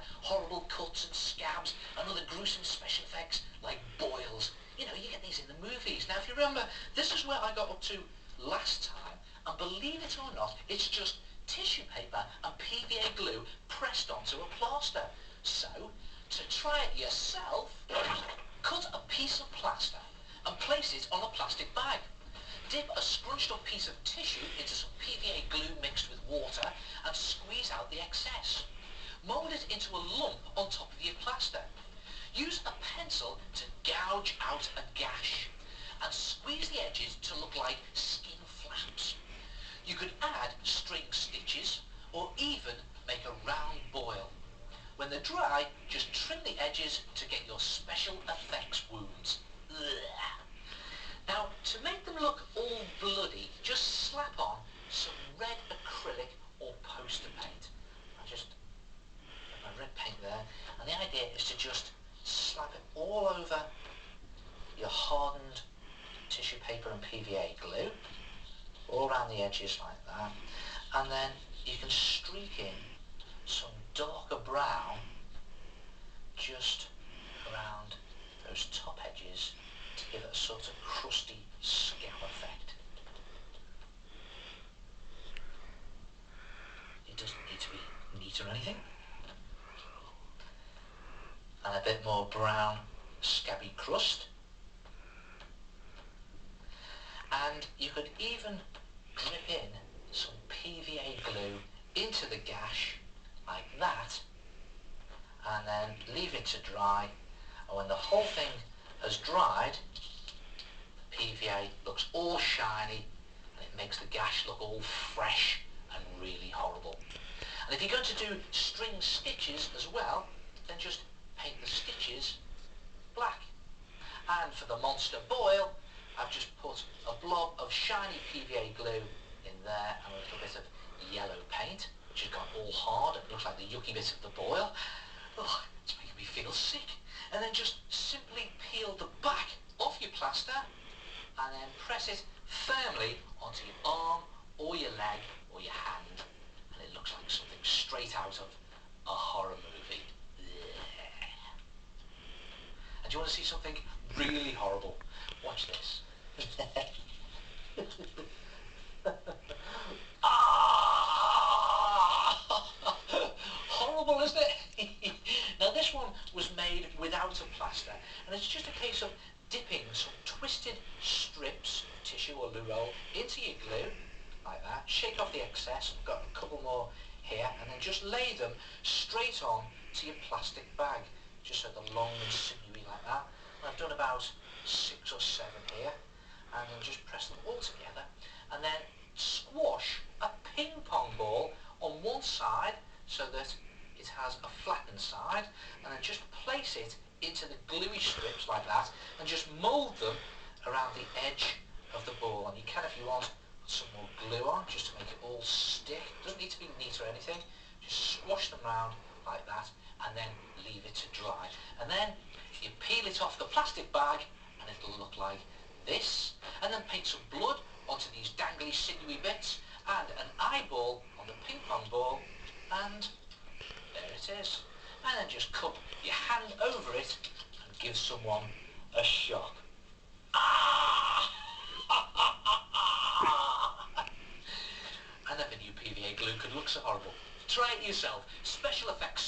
like horrible cuts and scabs and other gruesome special effects like boils. You know, you get these in the movies. Now, if you remember, this is where I got up to last time, and believe it or not, it's just tissue paper and PVA glue pressed onto a plaster. So, to try it yourself, cut a piece of plaster and place it on a plastic bag. Dip a scrunched up piece of tissue into some PVA glue mixed with water and squeeze out the excess. Mould it into a lump on top of your plaster. Use a pencil to gouge out a gash and squeeze the edges to look like skin flaps. You could add string stitches or even make a round boil. When they're dry, just trim the edges to get your special effects wounds. Ugh. Now, to make them look all bloody, just slap on some red acrylic or poster paint. I just put my red paint there, and the idea is to just slap it all over your hardened tissue paper and PVA glue, all around the edges like that, and then you can streak in some darker brown just around those top edges to give it a sort of crusty scab effect. It doesn't need to be neat or anything. And a bit more brown scabby crust. And you could even drip in some PVA glue into the gash like that, and then leave it to dry, and when the whole thing has dried, the PVA looks all shiny and it makes the gash look all fresh and really horrible. And if you're going to do string stitches as well, then just paint the stitches black. And for the monster boil, I've just put a blob of shiny PVA glue in there and a little bit of yellow paint, which has gone all hard and looks like the yucky bit of the boil. Oh, it's making me feel sick. And then just simply peel the back off your plaster and then press it firmly onto your arm or your leg or your hand, and it looks like something straight out of a horror movie. And do you want to see something really horrible? Watch this. Horrible, isn't it? Now this one was made without a plaster, and it's just a case of dipping some twisted strips of tissue or loo roll into your glue, like that, shake off the excess, I've got a couple more here, and then just lay them straight on to your plastic bag, just so they're long and sinewy like that. And I've done about 6 or 7 here, and then just press them all together, and then squash a ping pong ball on one side so that it has a flattened side, and then just place it into the gluey strips like that and just mould them around the edge of the ball. And you can, if you want, put some more glue on just to make it all stick. It doesn't need to be neat or anything. Just squash them around like that and then leave it to dry. And then you peel it off the plastic bag and it'll look like this. And then paint some blood onto these dangly sinewy bits and an eyeball on the ping pong ball, and there it is. And then just cup your hand over it and give someone a shock. Ah! I never knew PVA glue could look so horrible. Try it yourself. Special effects